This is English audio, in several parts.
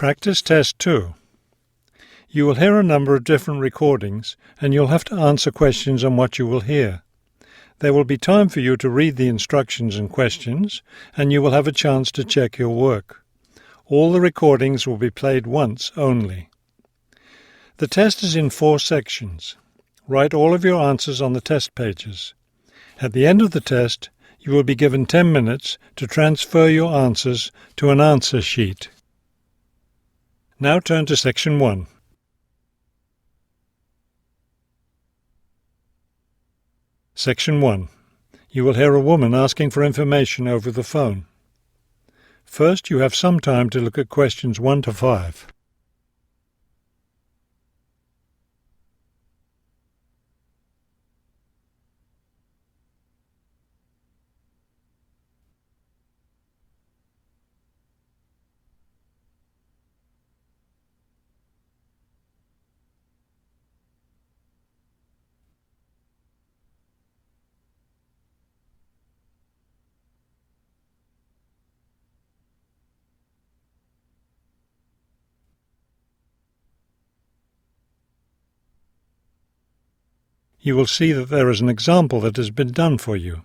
Practice Test 2. You will hear a number of different recordings and you'll have to answer questions on what you will hear. There will be time for you to read the instructions and questions, and you will have a chance to check your work. All the recordings will be played once only. The test is in 4 sections. Write all of your answers on the test pages. At the end of the test, you will be given 10 minutes to transfer your answers to an answer sheet. Now turn to Section 1. Section 1. You will hear a woman asking for information over the phone. First, you have some time to look at questions 1 to 5. You will see that there is an example that has been done for you.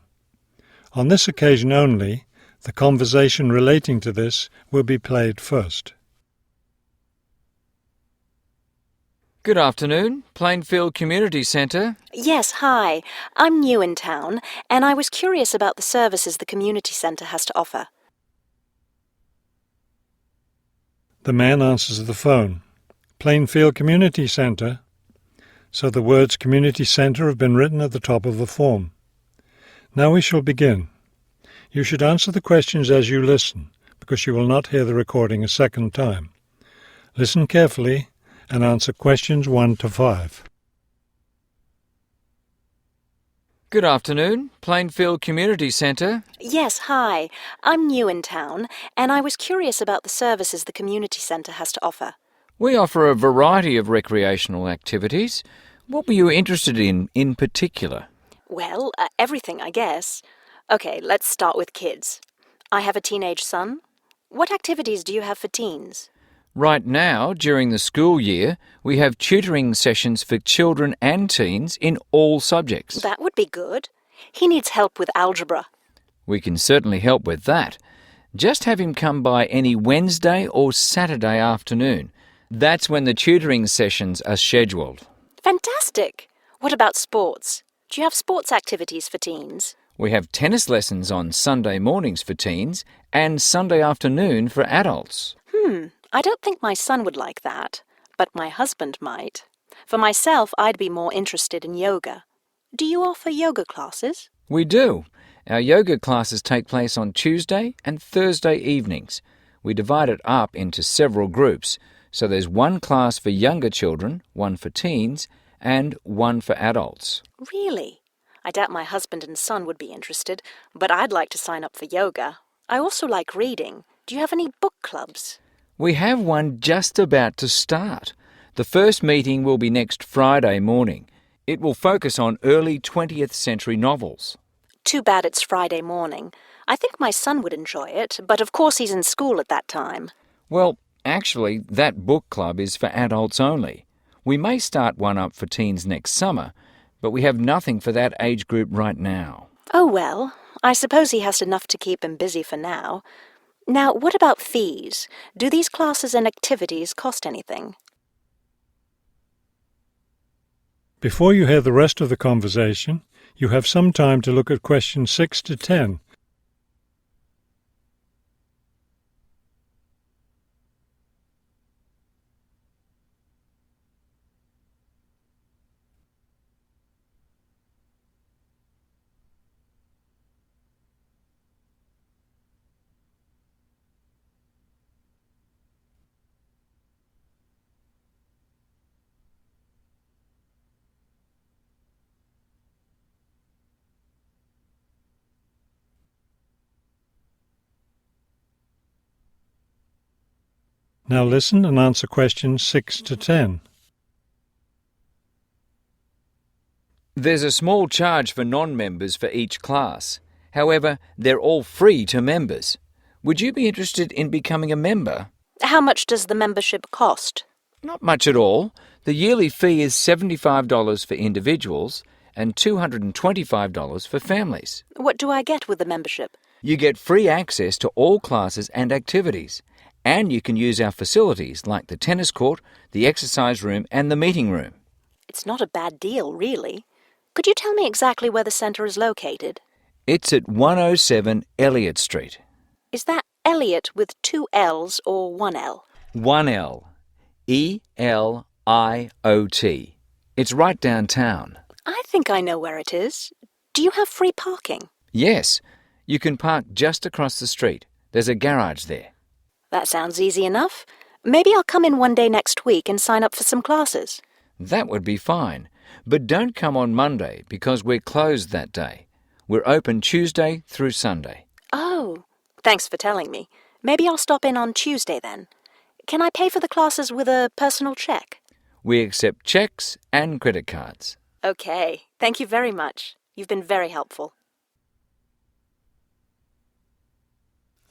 On this occasion only, the conversation relating to this will be played first. Good afternoon, Plainfield Community Centre. Yes, hi. I'm new in town, and I was curious about the services the community centre has to offer. The man answers the phone. Plainfield Community Centre. So the words Community Centre have been written at the top of the form. Now we shall begin. You should answer the questions as you listen, because you will not hear the recording a second time. Listen carefully and answer questions 1 to 5. Good afternoon, Plainfield Community Centre. Yes, hi. I'm new in town, and I was curious about the services the community centre has to offer. We offer a variety of recreational activities. What were you interested in particular? Well, everything, I guess. Okay, let's start with kids. I have a teenage son. What activities do you have for teens? Right now, during the school year, we have tutoring sessions for children and teens in all subjects. That would be good. He needs help with algebra. We can certainly help with that. Just have him come by any Wednesday or Saturday afternoon. That's when the tutoring sessions are scheduled. Fantastic! What about sports? Do you have sports activities for teens? We have tennis lessons on Sunday mornings for teens and Sunday afternoon for adults. I don't think my son would like that, but my husband might. For myself, I'd be more interested in yoga. Do you offer yoga classes? We do. Our yoga classes take place on Tuesday and Thursday evenings. We divide it up into several groups, so there's one class for younger children, one for teens, and one for adults. Really? I doubt my husband and son would be interested, but I'd like to sign up for yoga. I also like reading. Do you have any book clubs? We have one just about to start. The first meeting will be next Friday morning. It will focus on early 20th century novels. Too bad it's Friday morning. I think my son would enjoy it, but of course he's in school at that time. Well, actually, that book club is for adults only. We may start one up for teens next summer, but we have nothing for that age group right now. Oh well, I suppose he has enough to keep him busy for now. Now, what about fees? Do these classes and activities cost anything? Before you hear the rest of the conversation, you have some time to look at questions 6 to 10. Now listen and answer questions 6 to 10. There's a small charge for non-members for each class. However, they're all free to members. Would you be interested in becoming a member? How much does the membership cost? Not much at all. The yearly fee is $75 for individuals and $225 for families. What do I get with the membership? You get free access to all classes and activities, and you can use our facilities like the tennis court, the exercise room, and the meeting room. It's not a bad deal, really. Could you tell me exactly where the centre is located? It's at 107 Elliott Street. Is that Elliot with 2 L's or 1 L? 1 L. Eliot. It's right downtown. I think I know where it is. Do you have free parking? Yes, you can park just across the street. There's a garage there. That sounds easy enough. Maybe I'll come in one day next week and sign up for some classes. That would be fine. But don't come on Monday because we're closed that day. We're open Tuesday through Sunday. Oh, thanks for telling me. Maybe I'll stop in on Tuesday then. Can I pay for the classes with a personal cheque? We accept cheques and credit cards. Okay, thank you very much. You've been very helpful.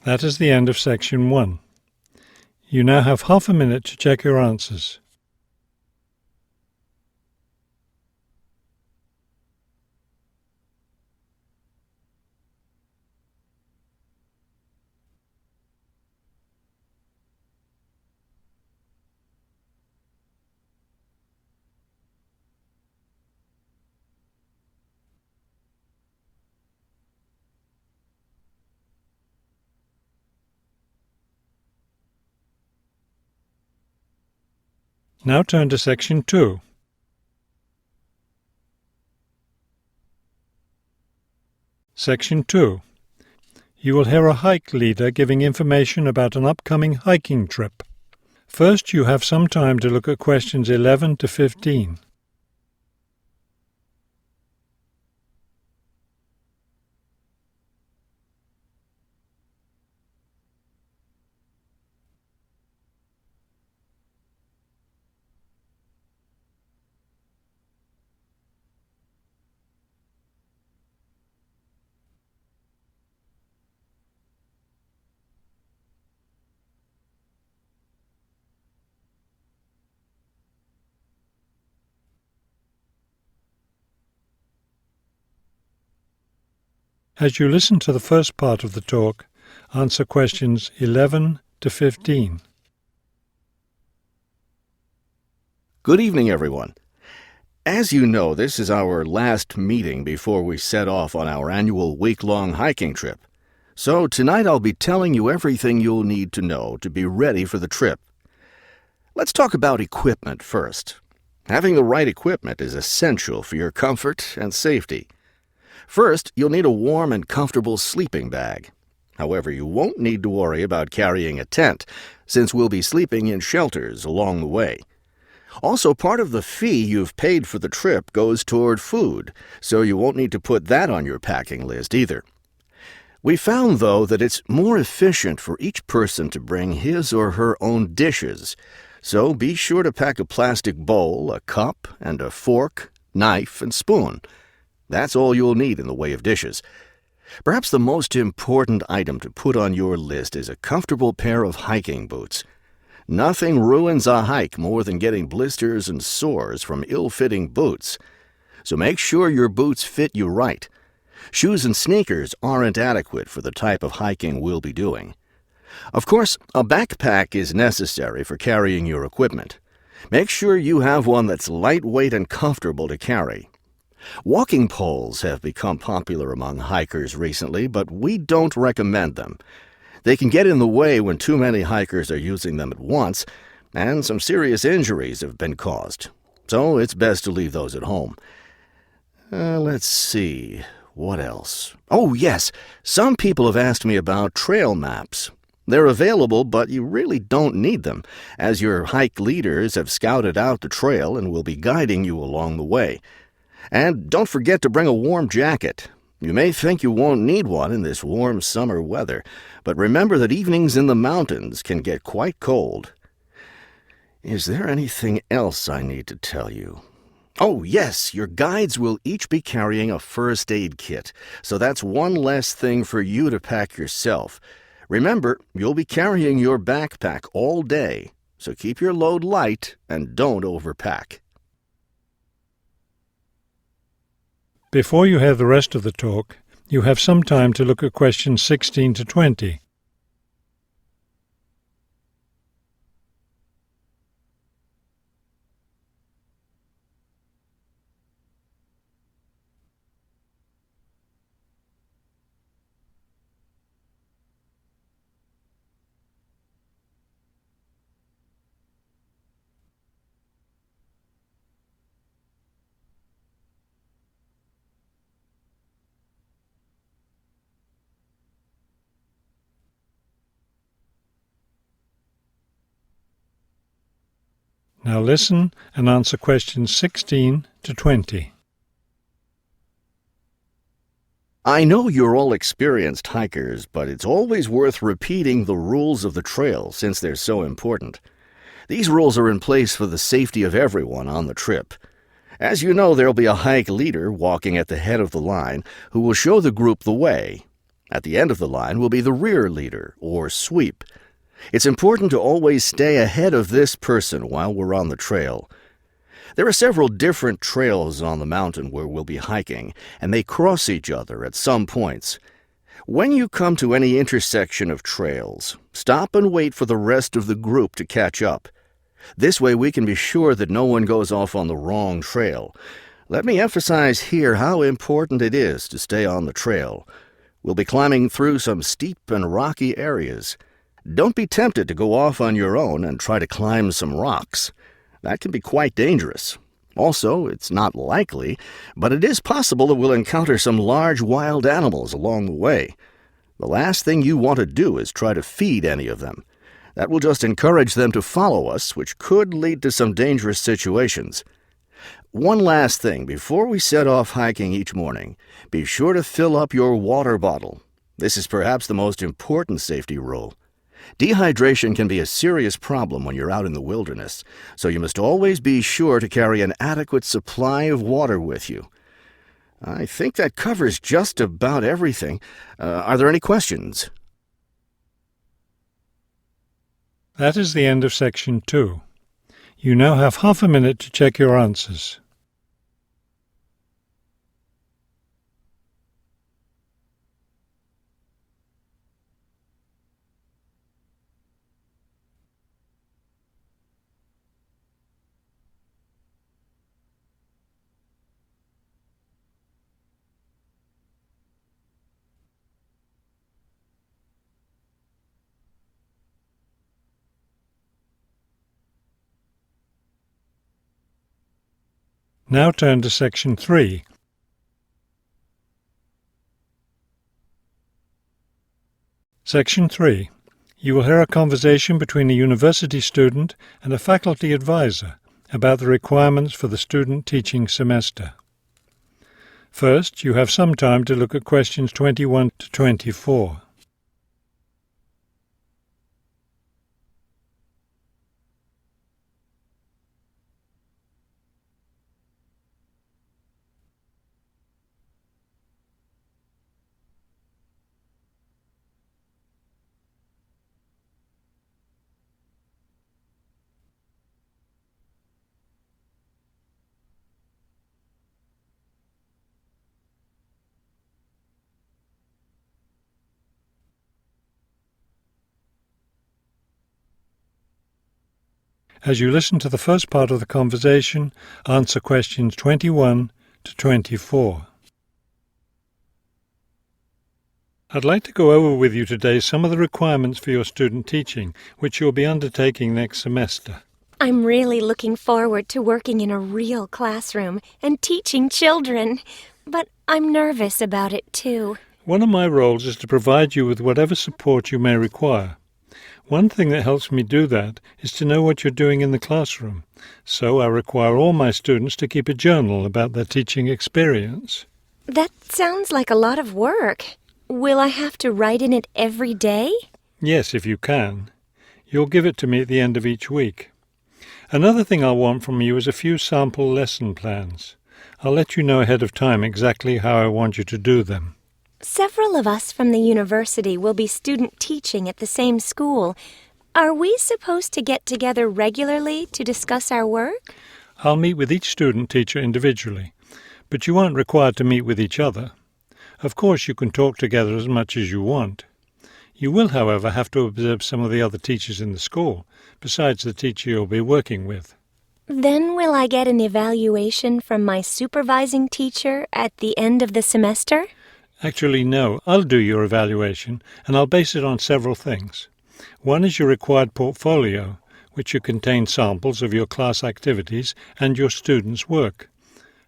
That is the end of section 1. You now have half a minute to check your answers. Now turn to section 2. Section 2. You will hear a hike leader giving information about an upcoming hiking trip. First, you have some time to look at questions 11 to 15. As you listen to the first part of the talk, answer questions 11 to 15. Good evening, everyone. As you know, this is our last meeting before we set off on our annual week-long hiking trip. So tonight I'll be telling you everything you'll need to know to be ready for the trip. Let's talk about equipment first. Having the right equipment is essential for your comfort and safety. First, you'll need a warm and comfortable sleeping bag. However, you won't need to worry about carrying a tent, since we'll be sleeping in shelters along the way. Also, part of the fee you've paid for the trip goes toward food, so you won't need to put that on your packing list either. We found, though, that it's more efficient for each person to bring his or her own dishes, so be sure to pack a plastic bowl, a cup, and a fork, knife, and spoon. That's all you'll need in the way of dishes. Perhaps the most important item to put on your list is a comfortable pair of hiking boots. Nothing ruins a hike more than getting blisters and sores from ill-fitting boots. So make sure your boots fit you right. Shoes and sneakers aren't adequate for the type of hiking we'll be doing. Of course, a backpack is necessary for carrying your equipment. Make sure you have one that's lightweight and comfortable to carry. Walking poles have become popular among hikers recently, but we don't recommend them. They can get in the way when too many hikers are using them at once, and some serious injuries have been caused. So it's best to leave those at home. Let's see. What else? Oh, yes. Some people have asked me about trail maps. They're available, but you really don't need them, as your hike leaders have scouted out the trail and will be guiding you along the way. And don't forget to bring a warm jacket. You may think you won't need one in this warm summer weather, but remember that evenings in the mountains can get quite cold. Is there anything else I need to tell you? Oh, yes, your guides will each be carrying a first aid kit, so that's one less thing for you to pack yourself. Remember, you'll be carrying your backpack all day, so keep your load light and don't overpack. Before you hear the rest of the talk, you have some time to look at questions 16 to 20. Now listen and answer questions 16 to 20. I know you're all experienced hikers, but it's always worth repeating the rules of the trail since they're so important. These rules are in place for the safety of everyone on the trip. As you know, there'll be a hike leader walking at the head of the line who will show the group the way. At the end of the line will be the rear leader, or sweep. It's important to always stay ahead of this person while we're on the trail. There are several different trails on the mountain where we'll be hiking, and they cross each other at some points. When you come to any intersection of trails, stop and wait for the rest of the group to catch up. This way we can be sure that no one goes off on the wrong trail. Let me emphasize here how important it is to stay on the trail. We'll be climbing through some steep and rocky areas. Don't be tempted to go off on your own and try to climb some rocks. That can be quite dangerous. Also, it's not likely, but it is possible that we'll encounter some large wild animals along the way. The last thing you want to do is try to feed any of them. That will just encourage them to follow us, which could lead to some dangerous situations. One last thing before we set off hiking each morning, be sure to fill up your water bottle. This is perhaps the most important safety rule. Dehydration can be a serious problem when you're out in the wilderness, so you must always be sure to carry an adequate supply of water with you. I think that covers just about everything. Are there any questions? That is the end of section 2. You now have half a minute to check your answers. Now turn to section 3. Section 3. You will hear a conversation between a university student and a faculty advisor about the requirements for the student teaching semester. First, you have some time to look at questions 21 to 24. As you listen to the first part of the conversation, answer questions 21 to 24. I'd like to go over with you today some of the requirements for your student teaching, which you'll be undertaking next semester. I'm really looking forward to working in a real classroom and teaching children, but I'm nervous about it too. One of my roles is to provide you with whatever support you may require. One thing that helps me do that is to know what you're doing in the classroom, so I require all my students to keep a journal about their teaching experience. That sounds like a lot of work. Will I have to write in it every day? Yes, if you can. You'll give it to me at the end of each week. Another thing I'll want from you is a few sample lesson plans. I'll let you know ahead of time exactly how I want you to do them. Several of us from the university will be student teaching at the same school. Are we supposed to get together regularly to discuss our work? I'll meet with each student teacher individually, but you aren't required to meet with each other. Of course, you can talk together as much as you want. You will, however, have to observe some of the other teachers in the school, besides the teacher you'll be working with. Then will I get an evaluation from my supervising teacher at the end of the semester? Actually, no. I'll do your evaluation, and I'll base it on several things. One is your required portfolio, which should contain samples of your class activities and your students' work.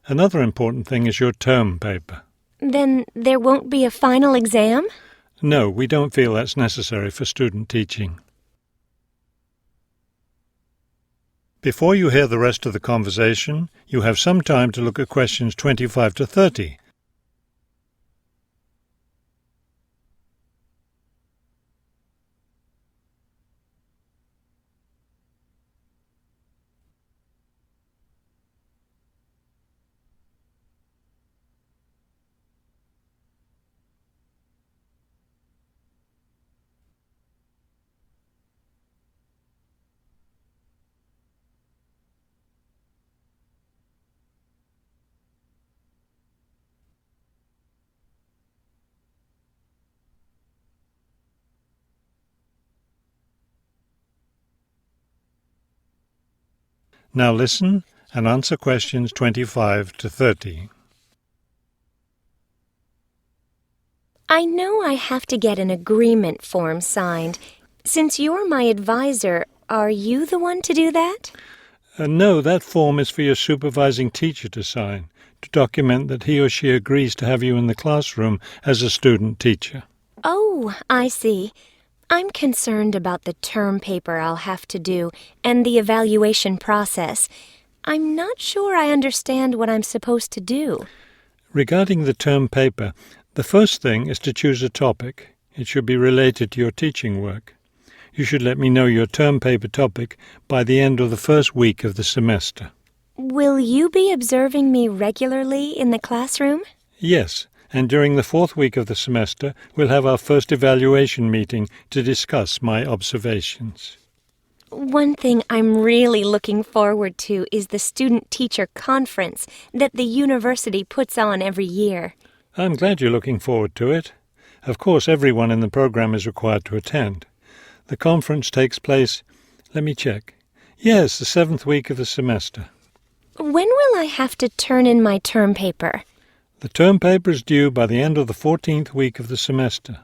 Another important thing is your term paper. Then there won't be a final exam? No, we don't feel that's necessary for student teaching. Before you hear the rest of the conversation, you have some time to look at questions 25 to 30. Now listen and answer questions 25 to 30. I know I have to get an agreement form signed. Since you're my advisor, are you the one to do that? No, that form is for your supervising teacher to sign, to document that he or she agrees to have you in the classroom as a student teacher. Oh, I see. I'm concerned about the term paper I'll have to do and the evaluation process. I'm not sure I understand what I'm supposed to do. Regarding the term paper, the first thing is to choose a topic. It should be related to your teaching work. You should let me know your term paper topic by the end of the first week of the semester. Will you be observing me regularly in the classroom? Yes, and during the fourth week of the semester, we'll have our first evaluation meeting to discuss my observations. One thing I'm really looking forward to is the student-teacher conference that the university puts on every year. I'm glad you're looking forward to it. Of course, everyone in the program is required to attend. The conference takes place, let me check. Yes, the seventh week of the semester. When will I have to turn in my term paper? The term paper is due by the end of the 14th week of the semester.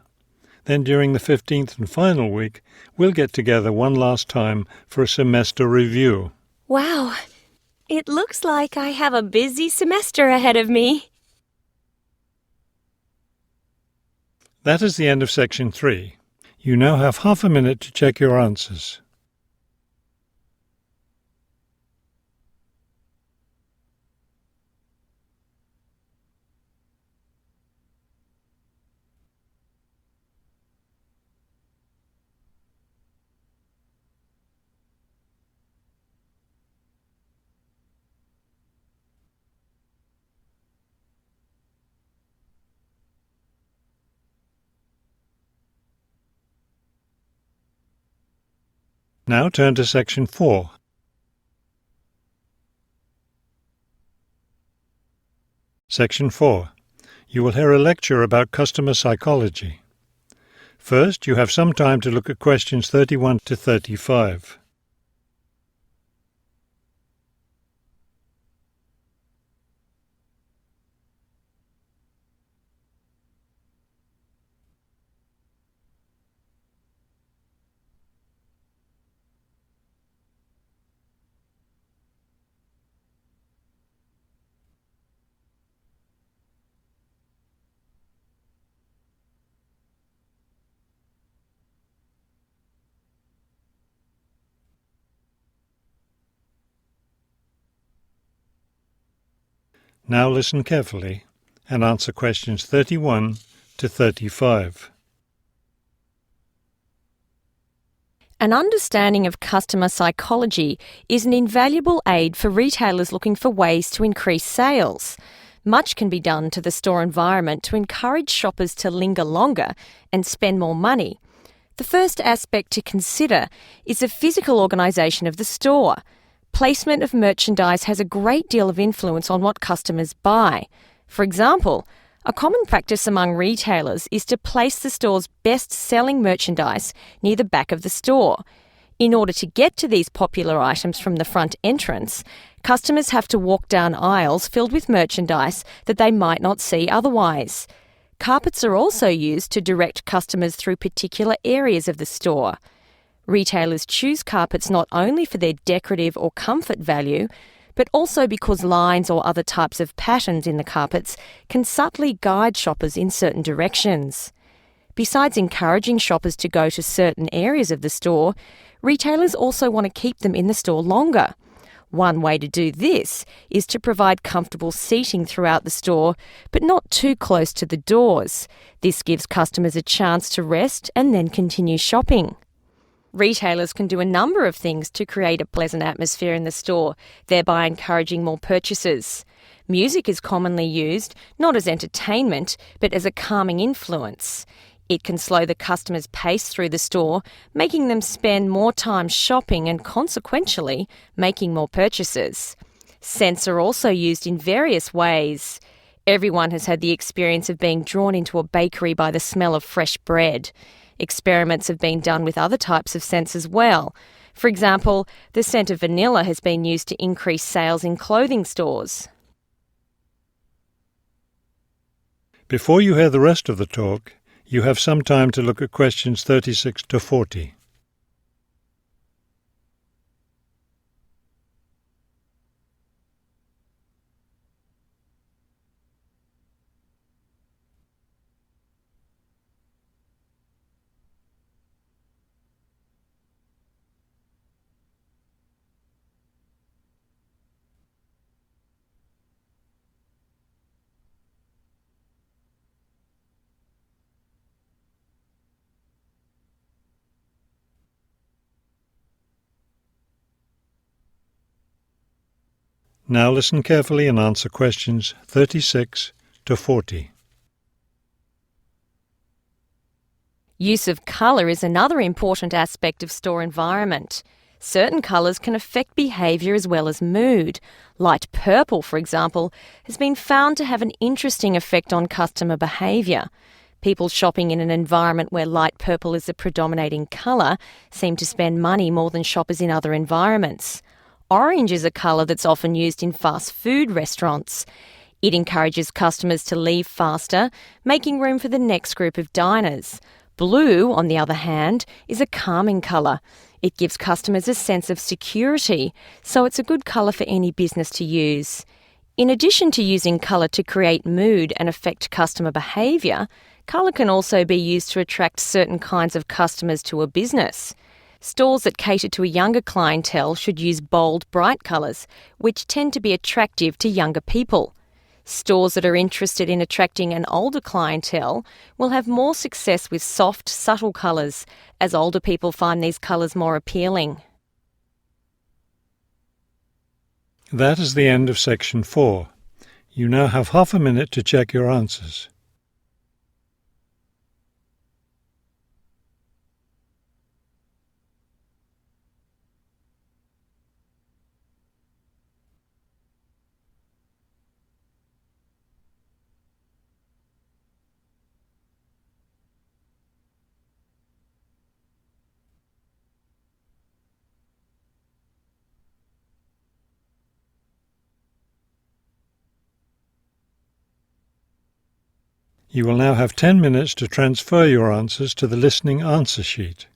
Then during the 15th and final week, we'll get together one last time for a semester review. Wow, it looks like I have a busy semester ahead of me. That is the end of section 3. You now have half a minute to check your answers. Now turn to section 4. Section 4. You will hear a lecture about customer psychology. First, you have some time to look at questions 31 to 35. Now listen carefully and answer questions 31 to 35. An understanding of customer psychology is an invaluable aid for retailers looking for ways to increase sales. Much can be done to the store environment to encourage shoppers to linger longer and spend more money. The first aspect to consider is the physical organisation of the store. Placement of merchandise has a great deal of influence on what customers buy. For example, a common practice among retailers is to place the store's best-selling merchandise near the back of the store. In order to get to these popular items from the front entrance, customers have to walk down aisles filled with merchandise that they might not see otherwise. Carpets are also used to direct customers through particular areas of the store. Retailers choose carpets not only for their decorative or comfort value, but also because lines or other types of patterns in the carpets can subtly guide shoppers in certain directions. Besides encouraging shoppers to go to certain areas of the store, retailers also want to keep them in the store longer. One way to do this is to provide comfortable seating throughout the store, but not too close to the doors. This gives customers a chance to rest and then continue shopping. Retailers can do a number of things to create a pleasant atmosphere in the store, thereby encouraging more purchases. Music is commonly used, not as entertainment, but as a calming influence. It can slow the customer's pace through the store, making them spend more time shopping and consequentially making more purchases. Scents are also used in various ways. Everyone has had the experience of being drawn into a bakery by the smell of fresh bread. Experiments have been done with other types of scents as well. For example, the scent of vanilla has been used to increase sales in clothing stores. Before you hear the rest of the talk, you have some time to look at questions 36 to 40. Now listen carefully and answer questions 36 to 40. Use of colour is another important aspect of store environment. Certain colours can affect behaviour as well as mood. Light purple, for example, has been found to have an interesting effect on customer behaviour. People shopping in an environment where light purple is the predominating colour seem to spend money more than shoppers in other environments. Orange is a colour that's often used in fast food restaurants. It encourages customers to leave faster, making room for the next group of diners. Blue, on the other hand, is a calming colour. It gives customers a sense of security, so it's a good colour for any business to use. In addition to using colour to create mood and affect customer behaviour, colour can also be used to attract certain kinds of customers to a business. Stores that cater to a younger clientele should use bold, bright colours, which tend to be attractive to younger people. Stores that are interested in attracting an older clientele will have more success with soft, subtle colours, as older people find these colours more appealing. That is the end of section 4. You now have half a minute to check your answers. You will now have 10 minutes to transfer your answers to the listening answer sheet.